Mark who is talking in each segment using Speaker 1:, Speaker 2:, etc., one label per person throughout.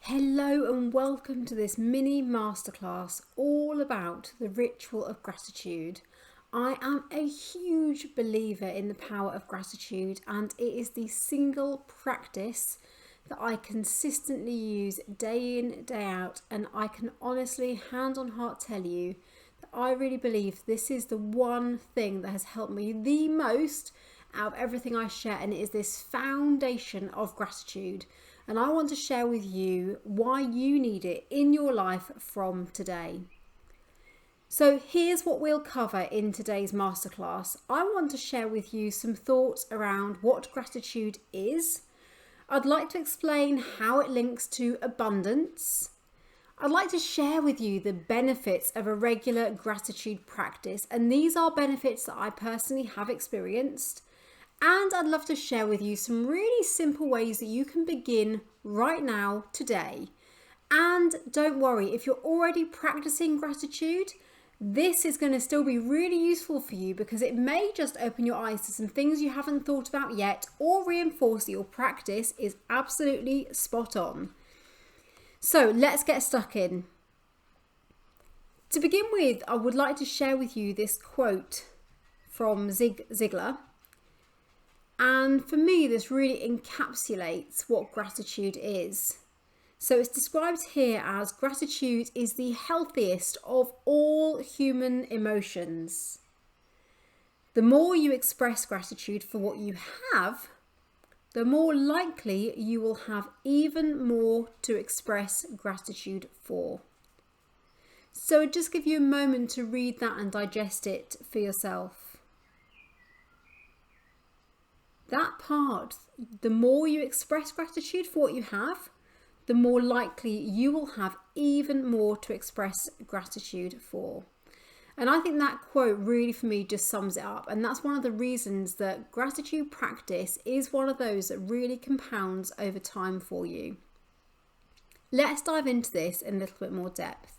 Speaker 1: Hello and welcome to this mini masterclass all about the ritual of gratitude. I am a huge believer in the power of gratitude, and it is the single practice that I consistently use day in, day out, and I can honestly, hand on heart, tell you that I really believe this is the one thing that has helped me the most out of everything I share, and it is this foundation of gratitude. And I want to share with you why you need it in your life from today. So here's what we'll cover in today's masterclass. I want to share with you some thoughts around what gratitude is. I'd like to explain how it links to abundance. I'd like to share with you the benefits of a regular gratitude practice, and these are benefits that I personally have experienced. And I'd love to share with you some really simple ways that you can begin right now, today. And don't worry, if you're already practicing gratitude, this is going to still be really useful for you because it may just open your eyes to some things you haven't thought about yet or reinforce that your practice is absolutely spot on. So let's get stuck in. To begin with, I would like to share with you this quote from Zig Ziglar. And for me, this really encapsulates what gratitude is. So it's described here as gratitude is the healthiest of all human emotions. The more you express gratitude for what you have, the more likely you will have even more to express gratitude for. So just give you a moment to read that and digest it for yourself. That part, the more you express gratitude for what you have, the more likely you will have even more to express gratitude for. And I think that quote really for me just sums it up. And that's one of the reasons that gratitude practice is one of those that really compounds over time for you. Let's dive into this in a little bit more depth.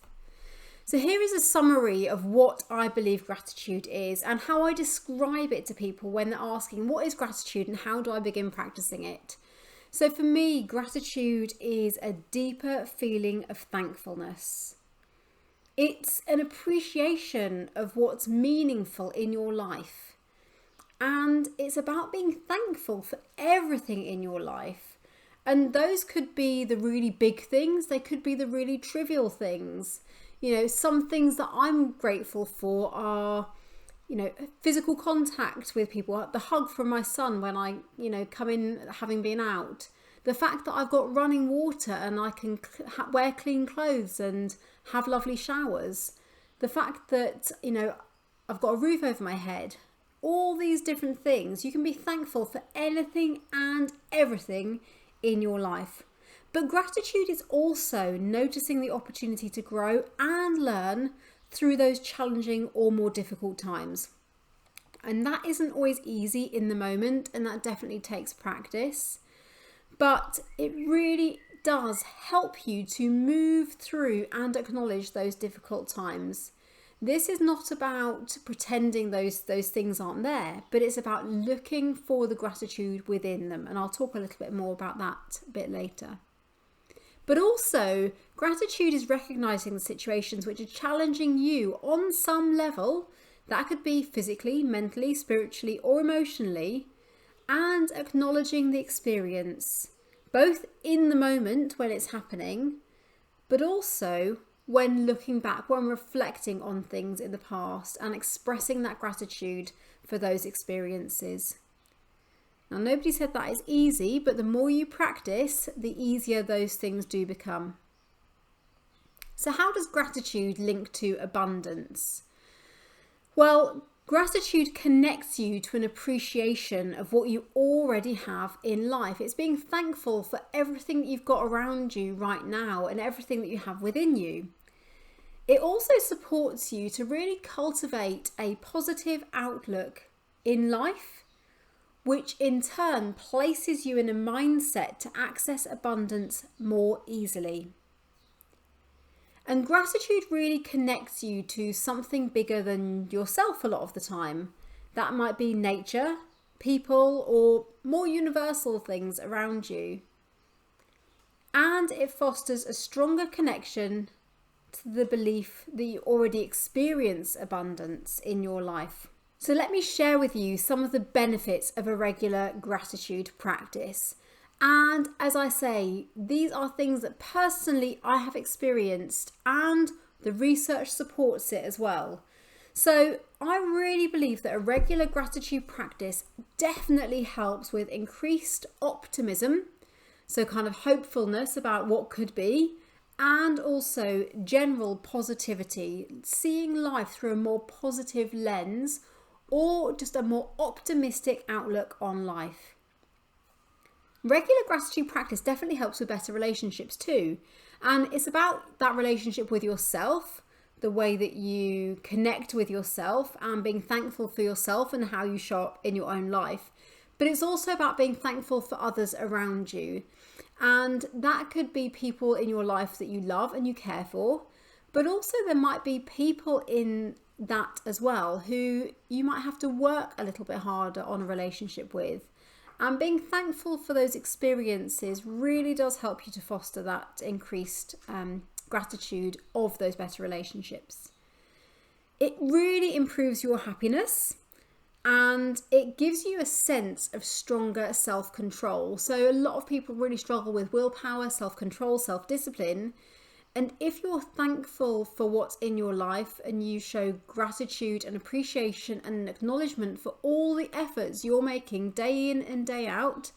Speaker 1: So here is a summary of what I believe gratitude is and how I describe it to people when they're asking, what is gratitude and how do I begin practicing it? So for me, gratitude is a deeper feeling of thankfulness. It's an appreciation of what's meaningful in your life. And it's about being thankful for everything in your life. And those could be the really big things. They could be the really trivial things. Some things that I'm grateful for are, physical contact with people, the hug from my son when I, come in having been out, the fact that I've got running water and I can wear clean clothes and have lovely showers, the fact that, I've got a roof over my head, all these different things. You can be thankful for anything and everything in your life. But gratitude is also noticing the opportunity to grow and learn through those challenging or more difficult times. And that isn't always easy in the moment, and that definitely takes practice. But it really does help you to move through and acknowledge those difficult times. This is not about pretending those things aren't there, but it's about looking for the gratitude within them. And I'll talk a little bit more about that a bit later. But also, gratitude is recognizing the situations which are challenging you on some level. That could be physically, mentally, spiritually, or emotionally, and acknowledging the experience, both in the moment when it's happening, but also when looking back, when reflecting on things in the past and expressing that gratitude for those experiences. Now, nobody said that is easy, but the more you practice, the easier those things do become. So how does gratitude link to abundance? Well, gratitude connects you to an appreciation of what you already have in life. It's being thankful for everything that you've got around you right now and everything that you have within you. It also supports you to really cultivate a positive outlook in life, which in turn places you in a mindset to access abundance more easily. And gratitude really connects you to something bigger than yourself a lot of the time. That might be nature, people, or more universal things around you. and it fosters a stronger connection to the belief that you already experience abundance in your life. So let me share with you some of the benefits of a regular gratitude practice. And as I say, these are things that personally I have experienced, and the research supports it as well. So I really believe that a regular gratitude practice definitely helps with increased optimism, so kind of hopefulness about what could be, and also general positivity, seeing life through a more positive lens or just a more optimistic outlook on life. Regular gratitude practice definitely helps with better relationships too. And it's about that relationship with yourself, the way that you connect with yourself and being thankful for yourself and how you show up in your own life. But it's also about being thankful for others around you. And that could be people in your life that you love and you care for. But also there might be people in that as well who you might have to work a little bit harder on a relationship with. And being thankful for those experiences really does help you to foster that increased gratitude of those better relationships. It really improves your happiness and it gives you a sense of stronger self-control. So a lot of people really struggle with willpower, self-control, self-discipline. And if you're thankful for what's in your life and you show gratitude and appreciation and an acknowledgement for all the efforts you're making day in and day out,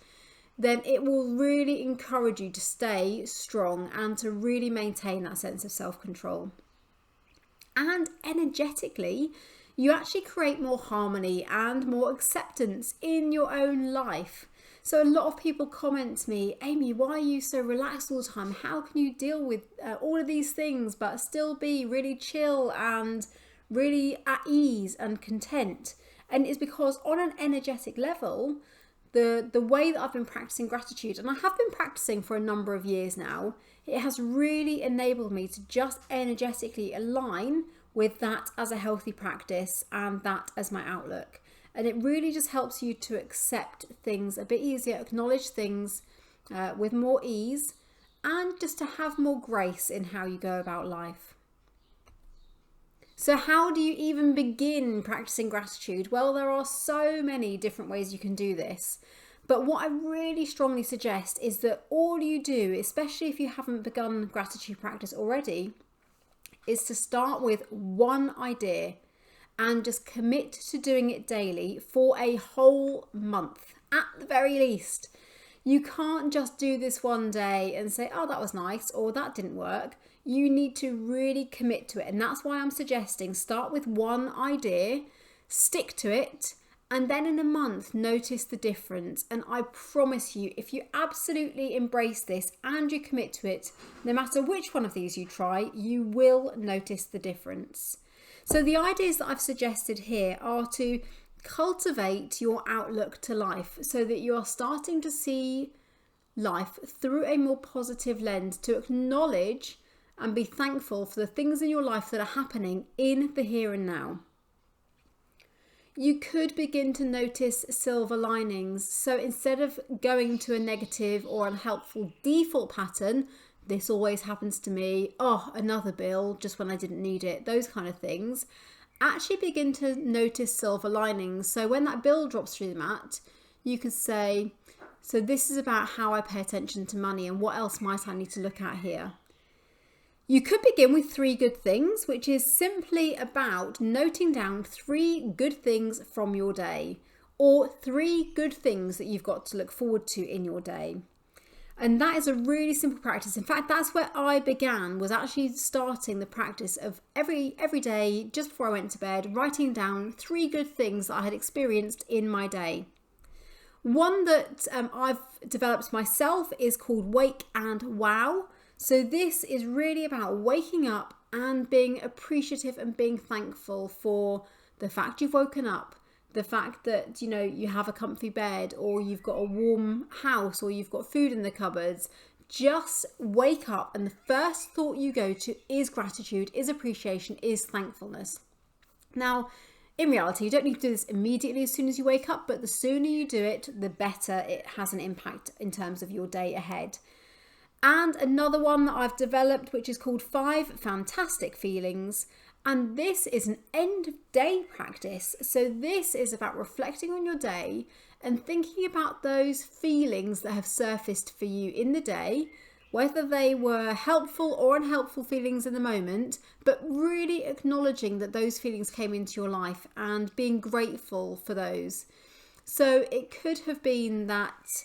Speaker 1: then it will really encourage you to stay strong and to really maintain that sense of self-control. And energetically, you actually create more harmony and more acceptance in your own life. So a lot of people comment to me, Amy, why are you so relaxed all the time? How can you deal with all of these things but still be really chill and really at ease and content? And it's because on an energetic level, the way that I've been practicing gratitude, and I have been practicing for a number of years now, it has really enabled me to just energetically align with that as a healthy practice and that as my outlook. And it really just helps you to accept things a bit easier, acknowledge things with more ease, and just to have more grace in how you go about life. So how do you even begin practicing gratitude? Well, there are so many different ways you can do this. But what I really strongly suggest is that all you do, especially if you haven't begun gratitude practice already, is to start with one idea and just commit to doing it daily for a whole month, at the very least. You can't just do this one day and say, oh, that was nice, or that didn't work. You need to really commit to it. And that's why I'm suggesting start with one idea, stick to it, and then in a month, notice the difference. And I promise you, if you absolutely embrace this and you commit to it, no matter which one of these you try, you will notice the difference. So the ideas that I've suggested here are to cultivate your outlook to life so that you are starting to see life through a more positive lens, to acknowledge and be thankful for the things in your life that are happening in the here and now. You could begin to notice silver linings. So instead of going to a negative or unhelpful default pattern, this always happens to me, oh, another bill just when I didn't need it, those kind of things, actually begin to notice silver linings. So when that bill drops through the mat, you could say, so this is about how I pay attention to money and what else might I need to look at here. You could begin with 3 good things, which is simply about noting down 3 good things from your day, or 3 good things that you've got to look forward to in your day. And that is a really simple practice. In fact, that's where I began, was actually starting the practice of every day, just before I went to bed, writing down 3 good things that I had experienced in my day. One that I've developed myself is called Wake and Wow. So this is really about waking up and being appreciative and being thankful for the fact you've woken up, the fact that, you have a comfy bed, or you've got a warm house, or you've got food in the cupboards. Just wake up and the first thought you go to is gratitude, is appreciation, is thankfulness. Now, in reality, you don't need to do this immediately as soon as you wake up, but the sooner you do it, the better it has an impact in terms of your day ahead. And another one that I've developed, which is called 5 Fantastic Feelings. And this is an end of day practice. So this is about reflecting on your day and thinking about those feelings that have surfaced for you in the day, whether they were helpful or unhelpful feelings in the moment, but really acknowledging that those feelings came into your life and being grateful for those. So it could have been that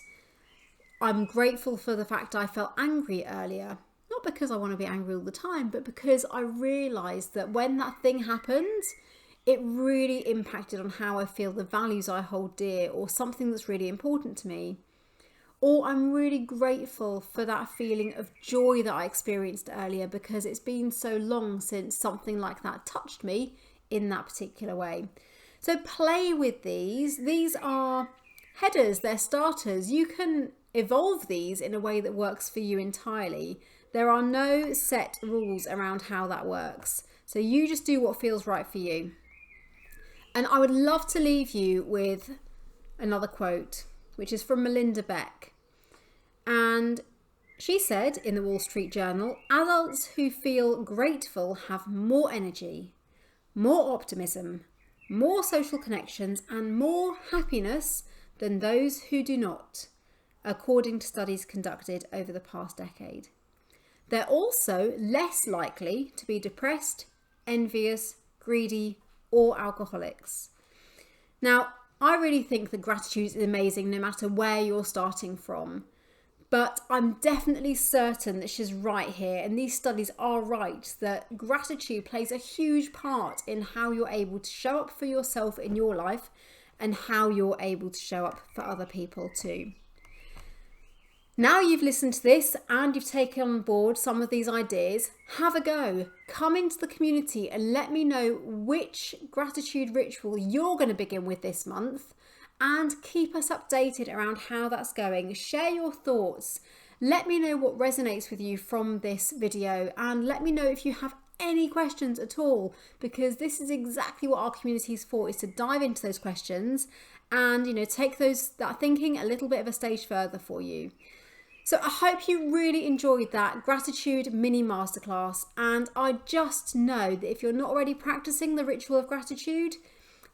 Speaker 1: I'm grateful for the fact I felt angry earlier. Not because I want to be angry all the time, but because I realised that when that thing happened, it really impacted on how I feel, the values I hold dear, or something that's really important to me. Or I'm really grateful for that feeling of joy that I experienced earlier because it's been so long since something like that touched me in that particular way. So play with these. These are headers, they're starters. You can evolve these in a way that works for you entirely. There are no set rules around how that works. So you just do what feels right for you. And I would love to leave you with another quote, which is from Melinda Beck. And she said in the Wall Street Journal, adults who feel grateful have more energy, more optimism, more social connections, and more happiness than those who do not, according to studies conducted over the past decade. They're also less likely to be depressed, envious, greedy, or alcoholics. Now, I really think that gratitude is amazing no matter where you're starting from. But I'm definitely certain that she's right here, and these studies are right, that gratitude plays a huge part in how you're able to show up for yourself in your life and how you're able to show up for other people too. Now you've listened to this and you've taken on board some of these ideas, have a go. Come into the community and let me know which gratitude ritual you're going to begin with this month, and keep us updated around how that's going. Share your thoughts. Let me know what resonates with you from this video, and let me know if you have any questions at all, because this is exactly what our community is for, is to dive into those questions and, take that thinking a little bit of a stage further for you. So I hope you really enjoyed that gratitude mini masterclass, and I just know that if you're not already practicing the ritual of gratitude,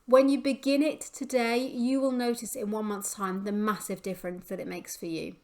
Speaker 1: when you begin it today, you will notice in 1 month's time the massive difference that it makes for you.